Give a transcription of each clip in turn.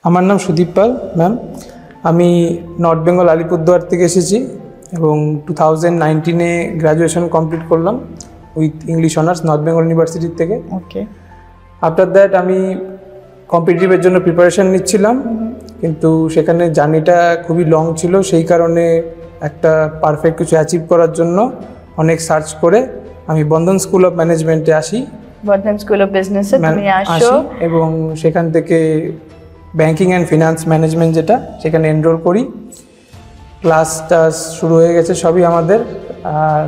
আমার নাম সুদীপ পাল ম্যাম। আমি নর্থ বেঙ্গল আলিপুরদুয়ার থেকে এসেছি এবং 2019-এ গ্র্যাজুয়েশন কমপ্লিট করলাম with English honours north Bengal ইউনিভার্সিটির থেকে। ওকে। আফটার দ্যাট আমি কম্পিটিটিভের জন্য প্রিপারেশান নিচ্ছিলাম, কিন্তু সেখানে জার্নিটা খুবই লং ছিল। সেই কারণে একটা পারফেক্ট কিছু অ্যাচিভ করার জন্য অনেক সার্চ করে আমি বন্ধন স্কুল অফ ম্যানেজমেন্টে আসি। বন্ধন স্কুল অফ বিজনেসে তুমি আসো এবং সেখান থেকে ব্যাংকিং অ্যান্ড ফিনান্স ম্যানেজমেন্ট যেটা, সেখানে এনরোল করি। ক্লাসটা শুরু হয়ে গেছে সবই আমাদের, আর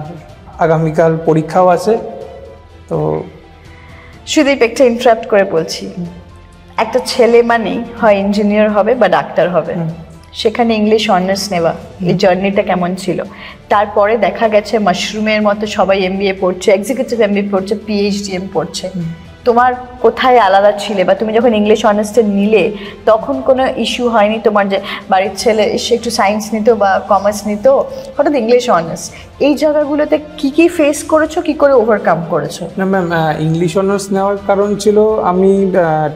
আগামীকাল পরীক্ষাও আছে। তো সুদীপ, একটা ইন্টারাপ্ট করে বলছি, একটা ছেলে মানেই হয় ইঞ্জিনিয়ার হবে বা ডাক্তার হবে, সেখানে ইংলিশ অনার্স নেওয়া, এই জার্নিটা কেমন ছিল? তারপরে দেখা গেছে মাশরুমের মতো সবাই এমবিএ পড়ছে, এক্সিকিউটিভ এমবিএ পড়ছে, পিএইচডিএম পড়ছে। তোমার কোথায় আলাদা ছিলে, বা তুমি যখন ইংলিশ অনার্সটা নিলে তখন কোনো ইস্যু হয়নি তোমার যে বাড়ির ছেলে এসে একটু সায়েন্স নিত বা কমার্স নিত, হঠাৎ ইংলিশ অনার্স, এই জায়গাগুলোতে কি কি ফেস করেছো, কি করে ওভারকাম করেছো? না ম্যাম, ইংলিশ অনার্স নেওয়ার কারণ ছিল আমি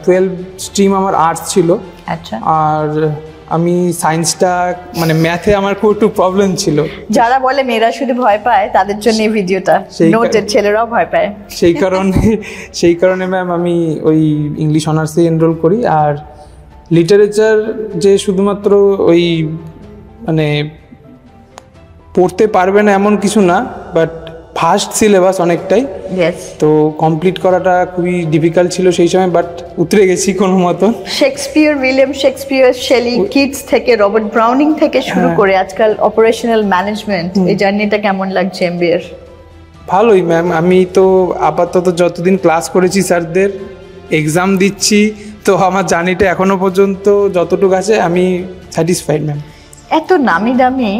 12 স্ট্রিম আমার আর্টস ছিল। আচ্ছা। আর আমি সায়েন্সটা মানে ম্যাথে আমার খুব একটু প্রবলেম ছিল। যারা বলে মেয়েরা শুধু ভয় পায় তাদের জন্য এই ভিডিওটা, নোটের ছেলেরাও ভয় পায়। সেই কারণে ম্যাম আমি ওই ইংলিশ অনার্সে এনরোল করি। আর লিটারেচার যে শুধুমাত্র ওই মানে পড়তে পারবে না এমন কিছু না, বাট ফার্স্ট সিলেবাস অনেকটাই, তো কমপ্লিট করাটা খুবই ডিফিকাল্ট ছিল সেই সময়, বাট উতরে গেছি কোনো মতো। Shakespeare, William Shakespeare, Shelley, Keats থেকে রবার্ট ব্রাউনিং থেকে শুরু করে আজকাল অপারেশনাল ম্যানেজমেন্ট, এই জার্নিটা কেমন লাগছে এমবিএর? ভালোই ম্যাম। আমি তো আপাতত যতদিন ক্লাস করেছি স্যারদের, এক্সাম দিচ্ছি, তো আমার জার্নিটা এখনো পর্যন্ত যতটুকু আছে আমি স্যাটিসফাইড ম্যাম। এত নামি দামি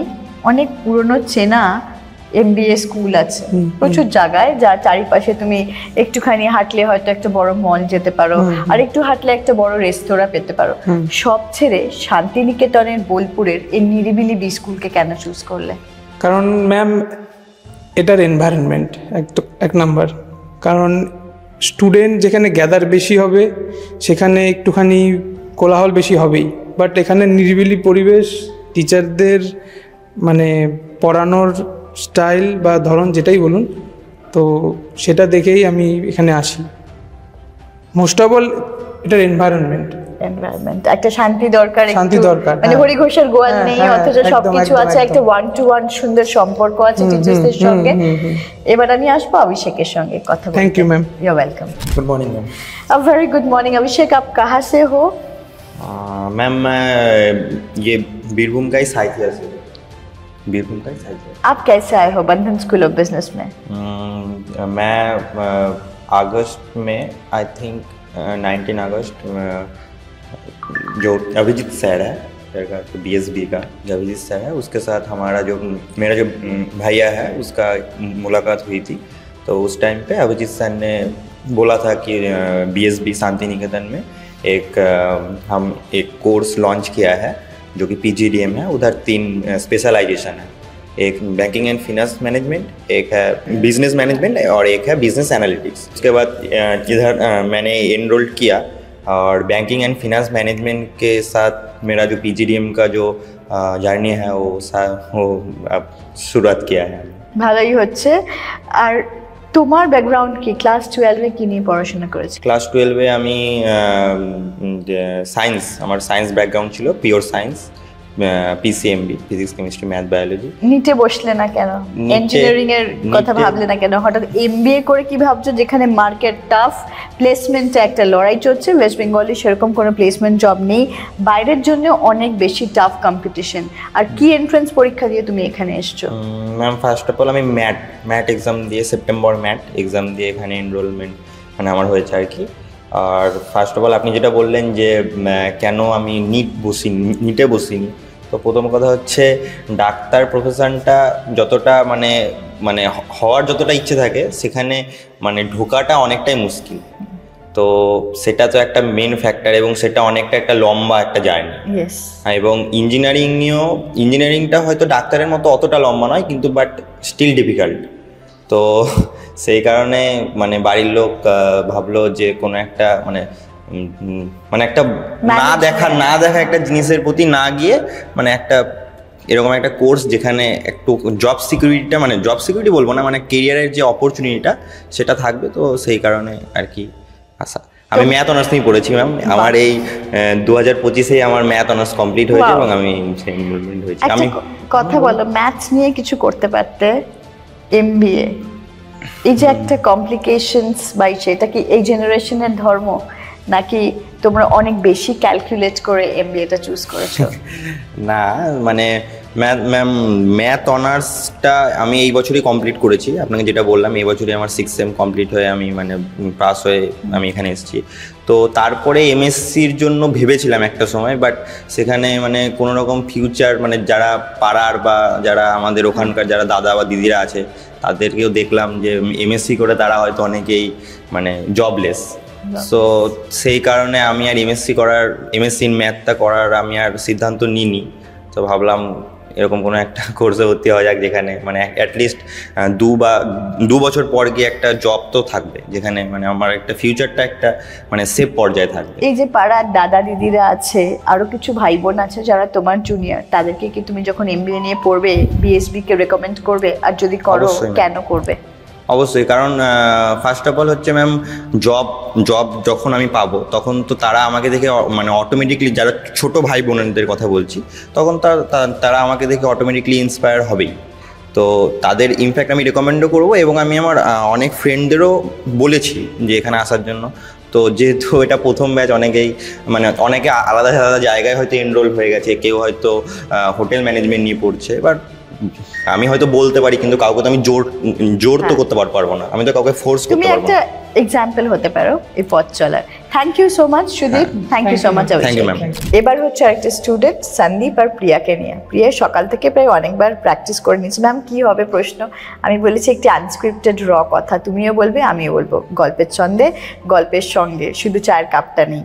অনেক পুরনো চেনা এমবিএ স্কুল আছে প্রচুর জায়গায়, যার চারিপাশে তুমি একটুখানি হাঁটলে হয়তো একটা বড় মল যেতে পারো, আর একটু হাঁটলে একটা বড় রেস্তোরাঁ পেতে পারো। সব ছেড়ে শান্তিনিকেতনের বোলপুরের এই নিরিবিলি বি স্কুলকে কেন চুজ করলে? কারণ ম্যাম এটার এনভায়রনমেন্ট এক নাম্বার, কারণ স্টুডেন্ট যেখানে গ্যাদার বেশি হবে সেখানে একটুখানি কোলাহল বেশি হবেই, বাট এখানে নিরিবিলি পরিবেশ, টিচারদের মানে পড়ানোর স্টাইল বা ধরন যেটাই বলুন, তো সেটা দেখেই আমি এখানে আসি। মোস্ট অফ অল এটার এনভায়রনমেন্ট, একটা শান্তি দরকার, মানে হরি ঘোষের গোয়াল নেই, অথচ সবকিছু আছে, একটা ওয়ান টু ওয়ান সুন্দর সম্পর্ক আছে টিচার্সদের সঙ্গে। এবার আমি আসবো অভিষেকের সঙ্গে কথা বলতে। Thank you ma'am. You are welcome. Good morning ma'am. Very good morning. Abhishek, आप कहाँ से हो? मैम मैं ये बीरभूम का ही साहित्य से, बीरभूम का ही साहित्य। आप कैसे आए हो बंधन स्कूल ऑफ बिजनेस में? मैं अगस्त में आई थिंक 19 अगस्त जो अभिजीत सर है BSB का, जो अभिजीत सर है उसके साथ हमारा जो मेरा जो भैया है उसका मुलाकात हुई थी। तो उस टाइम पे अभिजीत सर ने बोला था कि BSB शांति निकेतन में हम एक कोर्स लॉन्च किया है जो कि PGDM है। उधर 3 स्पेशलाइजेशन है, एक बैंकिंग एंड फिनेंस मैनेजमेंट, एक है बिजनेस मैनेजमेंट और एक है बिजनेस एनालिटिक्स। उसके बाद इधर मैंने एनरोल्ड किया और बैंकिंग एंड फिनेंस मैनेजमेंट के साथ मेरा जो PGDM का जो जर्नी है वो अब शुरुआत किया है। ভালোই হচ্ছে। আর তোমার ব্যাকগ্রাউন্ড কি? ক্লাস 12-এ কি নিয়ে পড়াশোনা করেছো? ক্লাস 12-এ আমি সায়েন্স, আমার সায়েন্স ব্যাকগ্রাউন্ড ছিল, pure science, PCMB, physics chemistry math biology. নিটে বসলে না কেন? ইঞ্জিনিয়ারিং এর কথা ভাবলে না কেন? হঠাৎ MBA করে কি ভাবছো, যেখানে মার্কেট টাফ, প্লেসমেন্টে একটা লড়াই চলছে, ওয়েস্ট বেঙ্গলে সেরকম কোনো প্লেসমেন্ট জব নেই, বাইরের জন্য অনেক বেশি টাফ কম্পিটিশন, আর কি এন্ট্রান্স পরীক্ষা দিয়ে তুমি এখানে এসছো? ম্যাম ফার্স্ট অফ অল আমি ম্যাট এক্সাম দিয়ে, সেপ্টেম্বর ম্যাট এক্সাম দিয়ে এখানে এনরোলমেন্ট মানে আমার হয়েছে আর কি। আর ফার্স্ট অফ অল আপনি যেটা বললেন যে কেন আমি নিটে বসিনি, তো প্রথম কথা হচ্ছে ডাক্তার প্রফেশনটা যতটা মানে হওয়ার যতটা ইচ্ছে থাকে সেখানে মানে ঢোকাটা অনেকটাই মুশকিল, তো সেটা তো একটা মেন ফ্যাক্টর, এবং সেটা অনেকটা একটা লম্বা একটা জার্নি। এবং ইঞ্জিনিয়ারিংটা হয়তো ডাক্তারের মতো অতটা লম্বা নয়, কিন্তু বাট স্টিল ডিফিকাল্ট। তো সেই কারণে মানে বাড়ির লোক ভাবলো যে কোনো একটা মানে মানে একটা না দেখা একটা জিনিসের প্রতি না গিয়ে মানে একটা এরকম একটা কোর্স যেখানে একটু জব সিকিউরিটিটা, মানে জব সিকিউরিটি বলবো না, মানে কেরিয়ারের যে অপরচুনিটিটা সেটা থাকবে, তো সেই কারণে আর কি আসা। আমি ম্যাথ অনার্স নিয়ে পড়েছি ম্যাম, আমার এই 2025-এ আমার ম্যাথ অনার্স কমপ্লিট হয়েছে এবং আমি এনরোলমেন্ট হয়েছি। আমি কথা বলো, ম্যাথস নিয়ে কিছু করতে পারতে, এমবিএ, এই যে একটা কমপ্লিকেশনস বা সেটা কি এই জেনারেশনের ধর্ম, নাকি তোমরা অনেক বেশি ক্যালকুলেট করে এমবিএটা চুজ করেছো? না মানে ম্যাথ অনার্সটা আমি এই বছরই কমপ্লিট করেছি, আপনাকে যেটা বললাম এই বছরই আমার 6th সেম কমপ্লিট হয়ে আমি মানে পাস হয়ে আমি এখানে এসেছি। তো তারপরে এমএসসির জন্য ভেবেছিলাম একটা সময়, বাট সেখানে মানে কোনো রকম ফিউচার, মানে যারা পাড়ার বা যারা আমাদের ওখানকার যারা দাদা বা দিদিরা আছে তাদেরকেও দেখলাম যে এমএসসি করে তারা হয়তো অনেকেই মানে জবলেস। সো সেই কারণে আমি আর এমএসসি ইন ম্যাথটা করার আমি আর সিদ্ধান্ত নিইনি। তো ভাবলাম এরকম কোনো একটা কোর্সে ভর্তি হওয়া যাক যেখানে মানে অ্যাটলিস্ট 2 বছর পর গিয়ে একটা জব তো থাকবে, যেখানে মানে আমার একটা ফিউচারটা একটা মানে সেফ পর্যায়ে থাকবে। এই যে পাড়ার দাদা দিদিরা আছে, আরো কিছু ভাই বোন আছে যারা তোমার জুনিয়র, তাদেরকে কি তুমি যখন এমবিএ নিয়ে পড়বে বিএসবি কে রেকমেন্ড করবে? আর যদি করো কেন করবে? অবশ্যই, কারণ ফার্স্ট অফ অল হচ্ছে ম্যাম জব যখন আমি পাবো তখন তো তারা আমাকে দেখে মানে অটোমেটিকলি, যারা ছোট ভাই বোনদের কথা বলছি, তখন তারা আমাকে দেখে অটোমেটিকলি ইন্সপায়ার হবেই। তো তাদের ইনফ্যাক্ট আমি রেকমেন্ডও করবো এবং আমি আমার অনেক ফ্রেন্ডদেরও বলেছি যে এখানে আসার জন্য। তো যেহেতু এটা প্রথম ব্যাচ, অনেকে আলাদা আলাদা জায়গায় হয়তো এনরোল হয়ে গেছে, কেউ হয়তো হোটেল ম্যানেজমেন্ট নিয়ে পড়ছে, বাট আমি হয়তো বলতে পারি কিন্তু কাউকে তো আমি জোর তো করতে পারবো না, আমি তো কাউকে ফোর্স করতে পারবো না। তুমি একটা এক্সাম্পল হতে পারো এই পথ চলার। Thank you so much Sudip, thank you so much. Thank you ma'am. এবার হচ্ছে আরেকটা স্টুডেন্ট সন্দীপ আর প্রিয়াকে নিয়ে। প্রিয়া সকাল থেকে প্রায় অনেকবার প্র্যাকটিস করে নিয়েছি। ম্যাম কি হবে প্রশ্ন? আমি বলেছি একটি আনস্ক্রিপ্টেড র কথা, তুমিও বলবে আমিও বলবো, গল্পের ছন্দে গল্পের সঙ্গে, শুধু চায়ের কাপটা নেই।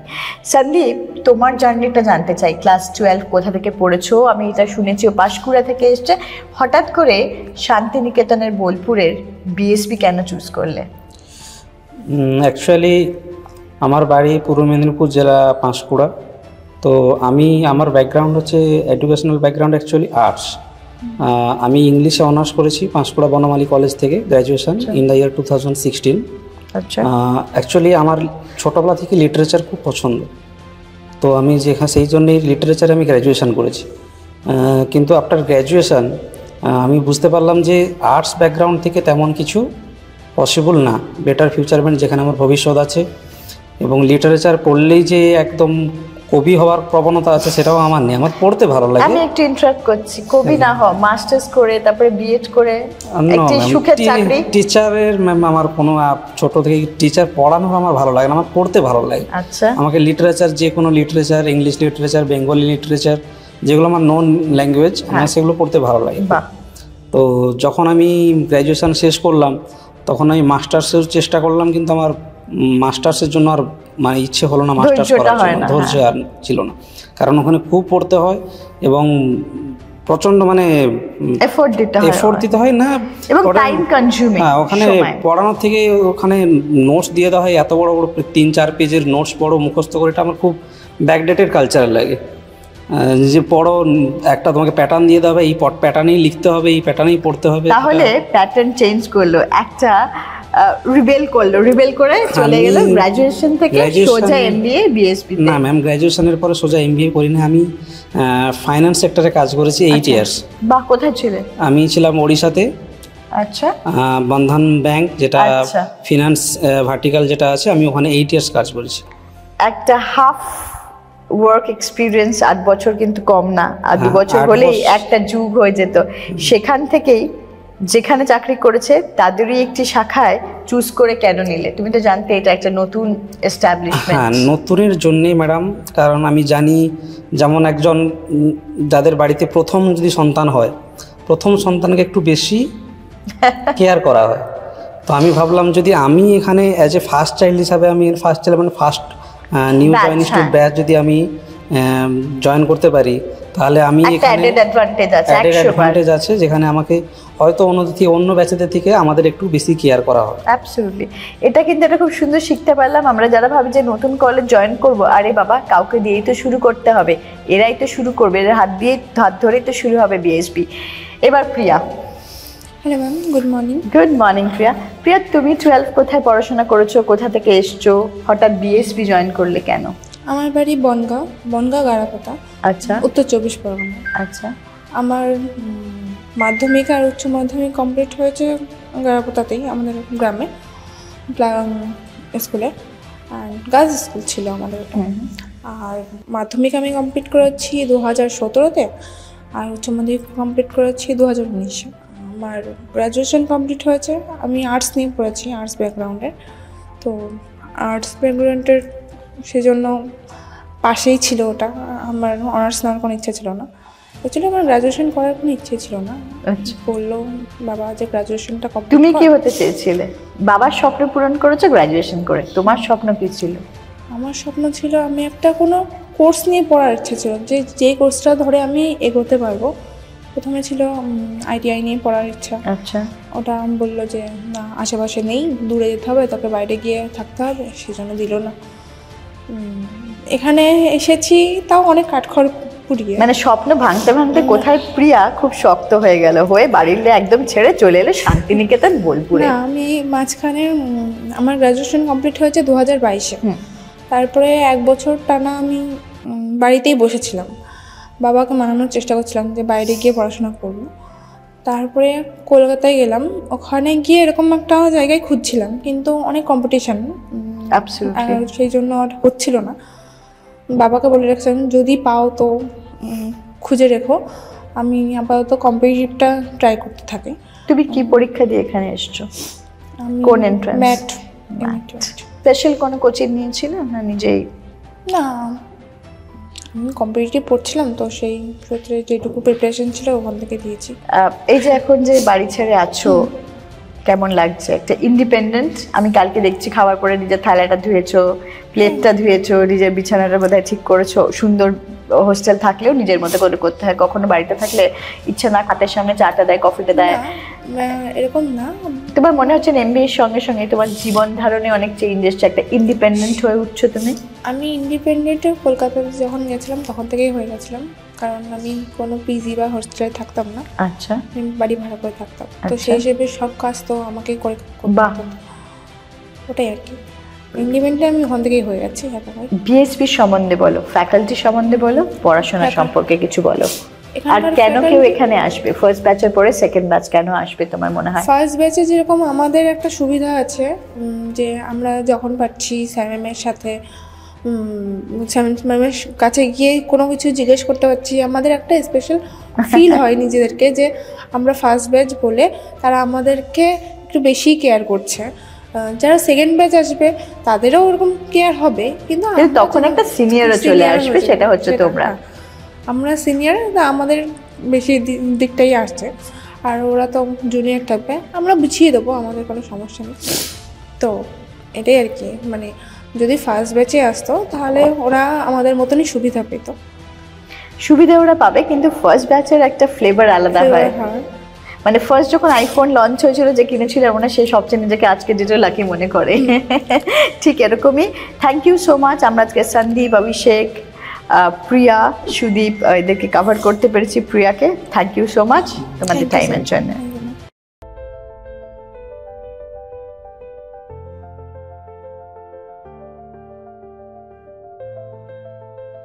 সন্দীপ, তোমার জার্নিটা জানতে চাই। ক্লাস 12 কোথা থেকে পড়েছো? আমি এটা শুনেছি ও পাঁশকুড়া থেকে এসছে, হঠাৎ করে শান্তিনিকেতনের বোলপুরের বিএসবি কেন চুজ করলে? অ্যাকচুয়ালি আমার বাড়ি পূর্ব মেদিনীপুর জেলা পাঁশকুড়া। তো আমার ব্যাকগ্রাউন্ড হচ্ছে এডুকেশনাল ব্যাকগ্রাউন্ড, অ্যাকচুয়ালি আর্টস। আমি ইংলিশে অনার্স করেছি পাঁশকুড়া বনমালী কলেজ থেকে, গ্র্যাজুয়েশন ইন দ্য ইয়ার 2016। আচ্ছা। অ্যাকচুয়ালি আমার ছোটোবেলা থেকে লিটারেচার খুব পছন্দ, তো আমি সেই জন্যই লিটারেচারে আমি গ্র্যাজুয়েশন করেছি। কিন্তু আফটার গ্র্যাজুয়েশন আমি বুঝতে পারলাম যে আর্টস ব্যাকগ্রাউন্ড থেকে তেমন কিছু পসিবল না, বেটার ফিউচারমেন্ট যেখানে আমার ভবিষ্যৎ আছে। এবং লিটারেচার পড়লেই যে একদম কবি হওয়ার প্রবণতা আছে সেটাও আমার নেই, আমার পড়তে ভালো লাগে। আমি একটু ইন্টারাপ্ট করছি, কবি না হও, মাস্টার্স করে তারপরে বিএড করে একটি সুখের চাকরি। টিচারের ম্যাম আমার কোনো ছোট থেকে টিচার পড়ানো আমার ভালো লাগে না, আমার পড়তে ভালো লাগে। আচ্ছা। আমাকে লিটারেচার, যে কোনো literature, English literature, Bengali literature, যেগুলো আমার নন ল্যাঙ্গুয়েজ, আমার সেগুলো পড়তে ভালো লাগে। তো যখন আমি গ্র্যাজুয়েশন শেষ করলাম তখন আমি মাস্টার্সের চেষ্টা করলাম, কিন্তু আমার মাস্টার্সের জন্য আর মানে ইচ্ছে হলো না, মাস্টার্স করার জন্য ধৈর্য আর ছিল না, কারণ ওখানে খুব পড়তে হয় এবং প্রচন্ড মানে এফোর্ট দিতে হয় না, এবং টাইম কনজিউমিং। হ্যাঁ, ওখানে পড়ানোর থেকে ওখানে নোটস দিয়ে দেওয়া হয়, এত বড় বড় 3-4 পেজের নোটস পড়ো, মুখস্থ করে, এটা আমার খুব ব্যাকডেটেড কালচার লাগে। যে পড়ো, একটা তোমাকে প্যাটার্ন দিয়ে দেওয়া হবে, এই প্যাটার্নেই লিখতে হবে, এই প্যাটার্নেই পড়তে হবে। তাহলে প্যাটার্ন চেঞ্জ করলো, একটা রিবেল করে চলে গেল গ্র্যাজুয়েশন থেকে সোজা এমবিএ বিএসবি। না ম্যাম, গ্র্যাজুয়েশনের পরে সোজা এমবিএ করি না, আমি ফাইন্যান্স সেক্টরে কাজ করেছি 8 ইয়ার্স। বাহ, কোথায় ছিলেন? আমি ছিলাম ওড়িশাতে। আচ্ছা। বন্ধন ব্যাংক, যেটা ফিনান্স ভার্টিক্যাল যেটা আছে, আমি ওখানে 8 ইয়ার্স কাজ করেছি। একটা হাফ ওয়ার্ক এক্সপিরিয়েন্স, 8 বছর কিন্তু কম না, আর 2 বছর হলেই একটা যুগ হয়ে যেত। সেখান থেকেই যেখানে চাকরি করেছে তাদেরই একটি শাখায় চুজ করে কেন নিলে? তুমি তো জানতে এটা একটা নতুন এস্টাবলিশমেন্ট। হ্যাঁ, নতুনের জন্যই ম্যাডাম, কারণ আমি জানি যেমন একজন যাদের বাড়িতে প্রথম যদি সন্তান হয়, প্রথম সন্তানকে একটু বেশি কেয়ার করা হয়। তো আমি ভাবলাম যদি আমি এখানে অ্যাজ এ ফার্স্ট চাইল্ড হিসাবে, আমি ফার্স্ট চাইল্ড মানে ফার্স্ট নিউ জয়েন ব্যাচ যদি আমি জয়েন করতে পারি, তাহলে আমি একটা এখানে অ্যাডেড অ্যাডভান্টেজ আছে, অ্যাডেড 100 বার। অ্যাডভান্টেজ আছে, যেখানে আমাকে হয়তো অন্য ব্যাচেদের থেকে আমাদের একটু বেশি কেয়ার করা হয়। অ্যাবসলিউটলি, এটা কিন্তু এটা খুব সুন্দর শিখতে পারলাম। আমরা যারা ভাবি যে নতুন কলেজ জয়েন করব, আরে বাবা কাউকে দিয়েই তো শুরু করতে হবে, এরাই তো শুরু করবে, এদের হাত ধরেই তো শুরু হবে বিএসবি। এবার Priya. Hello ma'am, good morning. Good morning Priya. Priya, তুমি 12 কোথায় পড়াশোনা করেছো, কোথা থেকে এসছো, হঠাৎ বিএসবি জয়েন করলে কেন? আমার বাড়ি বনগাঁ গাড়াপোতা, আচ্ছা উত্তর 24 পরগনা। আচ্ছা আমার মাধ্যমিক আর উচ্চ মাধ্যমিক কমপ্লিট হয়েছে গাড়াপোতাতেই, আমাদের গ্রামে স্কুলে, আর গার্লস স্কুল ছিল আমাদের। আর মাধ্যমিক আমি কমপ্লিট করেছি 2017-তে, আর উচ্চ মাধ্যমিক কমপ্লিট করেছি 2019-এ। আমার গ্র্যাজুয়েশন কমপ্লিট হয়েছে, আমি আর্টস নিয়ে পড়েছি, আর্টস ব্যাকগ্রাউন্ডের। তো আর্টস ব্যাকগ্রাউন্ডের সেজন্য পাশেই ছিল ওটা, আমার অনার্স নেওয়ার কোনো ইচ্ছা ছিল না। অ্যাকচুয়ালি আমার গ্র্যাজুয়েশন করার কোনো ইচ্ছে ছিল না। আচ্ছা, বললো বাবা যে গ্র্যাজুয়েশনটা কমপ্লিট। তুমি কি হতে চেয়েছিলে? বাবার স্বপ্ন পূরণ করেছো গ্র্যাজুয়েশন করে, তোমার স্বপ্ন কি ছিল? আমার স্বপ্ন ছিল আমি একটা কোনো কোর্স নিয়ে পড়ার ইচ্ছে ছিল, যে কোর্সটা ধরে আমি এগোতে পারবো। প্রথমে ছিল আইটিআই নিয়ে পড়ার ইচ্ছা। আচ্ছা, ওটা বললো যে না, আশেপাশে নেই, দূরে যেতে হবে, তোকে বাইরে গিয়ে থাকতে হবে, সেজন্য দিল না। এখানে এসেছি, তাও অনেক কাঠখড় পুড়িয়ে। মানে স্বপ্ন ভাঙতে ভাঙতে কোথায় প্রিয়া খুব শক্ত হয়ে গেল, হয়ে বাড়ির একদম ছেড়ে চলে এলে শান্তিনিকেতন বোলপুরে। না, আমি মাঝখানে আমার গ্র্যাজুয়েশন কমপ্লিট হয়েছে 2022-এ। তারপরে 1 বছর টানা আমি বাড়িতেই বসেছিলাম, বাবাকে মানানোর চেষ্টা করছিলাম যে বাইরে গিয়ে পড়াশোনা করবো। তারপরে কলকাতায় গেলাম, ওখানে গিয়ে এরকম একটা জায়গায় খুঁজছিলাম, কিন্তু অনেক কম্পিটিশান, সেই জন্য আর হচ্ছিল না। বাবাকে বলে রাখছিলাম যদি পাও তো খুঁজে রেখো, আমি আপাতত কম্পিটিটিভটা ট্রাই করতে থাকি। তুমি কি পরীক্ষা দিয়ে এখানে এসছো? কোন এন্ট্রান্স? ম্যাট। স্পেশাল কোনো কোচিং নিয়েছিল না নিজেই? না, আমি কম্পিটিটিভ পড়ছিলাম, তো সেই ক্ষেত্রে যেটুকু প্রিপারেশন ছিল ওখান থেকে দিয়েছি। এই যে এখন যে বাড়ি ছেড়ে আছো, কেমন লাগছে? একটা ইন্ডিপেন্ডেন্ট, আমি কালকে দেখছি খাওয়ার পরে নিজের থালাটা ধুয়েছো, প্লেটটা ধুয়েছো, নিজের বিছানাটা বোধহয় ঠিক করেছো। সুন্দর হোস্টেল থাকলেও নিজের মতো করে করতে হয়, কখনো বাড়িতে থাকলে ইচ্ছা না হাতের সামনে চাটা দেয়, কফিটা দেয়, এরকম না। তোমার মনে হচ্ছে এমবিএর সঙ্গে সঙ্গে তোমার জীবন ধারণে অনেক চেঞ্জ এসছে, একটা ইন্ডিপেন্ডেন্ট হয়ে উঠছো তুমি? আমি ইন্ডিপেন্ডেন্ট কলকাতাতে যখন গেছিলাম তখন থেকেই হয়ে গেছিলাম, কারণ আমি কোনো পিজি বা হোস্টেলে থাকতাম না। আচ্ছা, আমি বাড়ি ভাড়া করে থাকতাম, তো সেই হিসেবে সব কাজ তো আমাকেই করে করতে হতো। ওটাই আর কি, ইন্ডিপেন্ডেন্ট আমি ওখান থেকেই হয়ে যাচ্ছি। বিএসবি সম্বন্ধে বলো, ফ্যাকাল্টি সম্বন্ধে বলো, পড়াশোনা সম্পর্কে কিছু বলো, আর কেন কেউ এখানে আসবে? ফার্স্ট ব্যাচের পরে সেকেন্ড ব্যাচ কেন আসবে তোমার মনে হয়? ফার্স্ট ব্যাচে যেরকম আমাদের একটা সুবিধা আছে যে আমরা যখন পাচ্ছি স্যার ম্যামের সাথে, স্যার ম্যামের কাছে গিয়ে কোনো কিছু জিজ্ঞেস করতে পারছি, আমাদের একটা স্পেশাল ফিল হয় নিজেদেরকে যে আমরা ফার্স্ট ব্যাচ বলে তারা আমাদেরকে একটু বেশি কেয়ার করছে। যারা সেকেন্ড ব্যাচ আসবে তাদেরও ওরকম কেয়ার হবে, কিন্তু তখন একটা সিনিয়রও চলে আসবে, সেটা হচ্ছে তোমরা। আমরা সিনিয়র, আমাদের বেশি দিকটাই আসছে, আর ওরা তো জুনিয়র থাকবে, আমরা বুঝিয়ে দেবো, আমাদের কোনো সমস্যা নেই। তো এটাই আর কি, মানে যদি ফার্স্ট ব্যাচে আসতো তাহলে ওরা আমাদের মতনই সুবিধা পেত। সুবিধা ওরা পাবে, কিন্তু ফার্স্ট ব্যাচের একটা ফ্লেভার আলাদা হয়। মানে ফার্স্ট যখন আইফোন লঞ্চ হয়েছিল, যে কিনেছিল মনে হয় সে সবচেয়ে নিজেকে আজকে যেটা লাকি মনে করে, ঠিক এরকমই। Thank you so much. আমরা আজকে সন্দীপ, অভিষেক, প্রিয়া, সুদীপ এদেরকে কভার করতে পেরেছি। প্রিয়াকে থ্যাংক ইউ সো মাচ তোমাদের টাইমের জন্য।